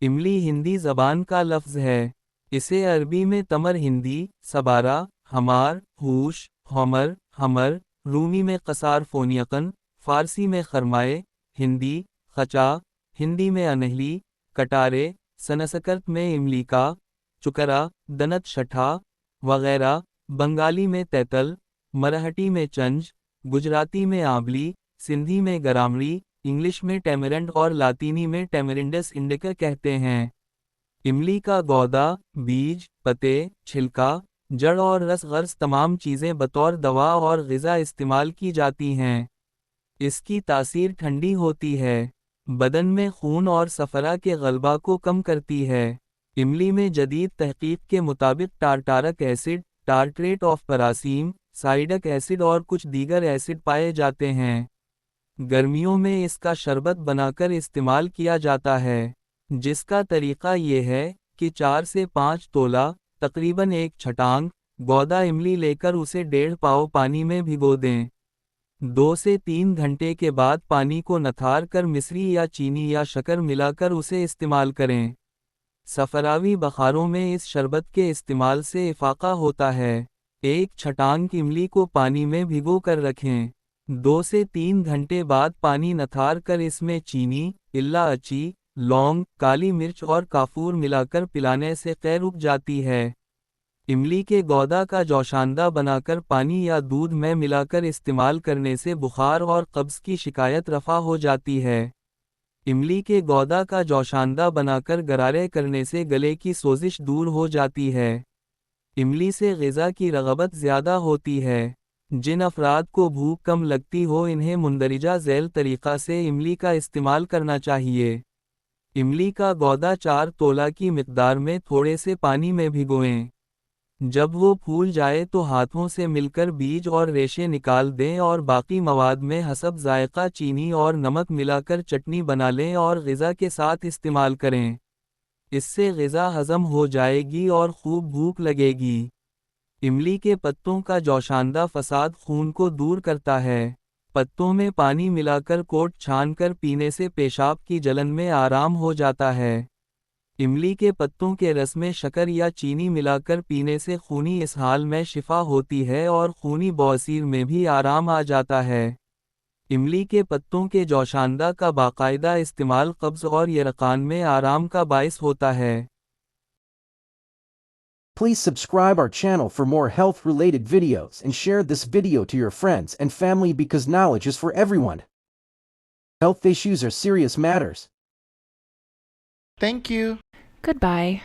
इमली हिंदी ज़बान का लफ्ज़ है। इसे अरबी में तमर हिंदी, सबारा, हमार, हूश, हमर, हमर, रूमी में कसार फोनियकन, फ़ारसी में खरमाए, हिंदी, खचा, हिंदी में अनहली, कटारे, संस्कृत में इमली का, चुकरा, दनत शठा, वगैरह, बंगाली में तैतल, मराठी में चंज, गुजराती में आंवली, सिंधी में गरामरी, इंग्लिश में टैमरिंड और लातीनी में टैमरिंडस इंडिका कहते हैं। इमली का गौदा, बीज, पत्ते, छिलका, जड़ और रस गर्ज तमाम चीज़ें बतौर दवा और ग़िज़ा इस्तेमाल की जाती हैं। इसकी तासीर ठंडी होती है, बदन में खून और सफरा के गलबा को कम करती है। इमली में जदीद तहकीक के मुताबिक टारटारिक एसिड, टार्ट्रेट ऑफ परासीम, साइडक एसिड और कुछ दीगर एसिड पाए जाते हैं। गर्मियों में इसका शरबत बनाकर इस्तेमाल किया जाता है, जिसका तरीक़ा ये है कि 4 से 5 तोला, तकरीबन 1 छटांग, गौदा इमली लेकर उसे 1.5 पाव पानी में भिगो दें। 2 से 3 घंटे के बाद पानी को नथार कर मिश्री या चीनी या शक्कर मिलाकर उसे इस्तेमाल करें। सफरावी बखारों में इस शरबत के इस्तेमाल से इफ़ाक़ा होता है। 1 छटांग इमली को पानी में भिगो कर रखें। 2 से 3 घंटे बाद पानी नथार कर इसमें चीनी, इलायची, लौंग, काली मिर्च और काफूर मिलाकर पिलाने से कै रुक जाती है। इमली के गौदा का जोशांदा बनाकर पानी या दूध में मिलाकर इस्तेमाल करने से बुखार और कब्ज़ की शिकायत रफ़ा हो जाती है। इमली के गौदा का जोशांदा बनाकर गरारे करने से गले की सोजिश दूर हो जाती है। इमली से ग़िज़ा की रग़बत ज़्यादा होती है। जिन अफराद को भूख कम लगती हो इन्हें मुंदरिजा झैल तरीक़ा से इमली का इस्तेमाल करना चाहिए। इमली का गौदा 4 तोला की मिक़दार में थोड़े से पानी में भिगोएं। जब वो फूल जाए तो हाथों से मिलकर बीज और रेशे निकाल दें और बाकी मवाद में हसब जायका चीनी और नमक मिलाकर चटनी बना लें और ग़िज़ा के साथ इस्तेमाल करें। इससे ग़िज़ा हज़म हो जाएगी और खूब भूख लगेगी। इमली के पत्तों का जोशांदा फसाद खून को दूर करता है। पत्तों में पानी मिलाकर कोट छानकर पीने से पेशाब की जलन में आराम हो जाता है। इमली के पत्तों के रस में शक्कर या चीनी मिलाकर पीने से खूनी इसहाल में शिफा होती है और खूनी बवासीर में भी आराम आ जाता है। इमली के पत्तों के जोशांदा का बाकायदा इस्तेमाल कब्ज़ और यरक़ान में आराम का बाइस होता है। Please subscribe our channel for more health-related videos and share this video to your friends and family because knowledge is for everyone. Health issues are serious matters. Thank you. Goodbye.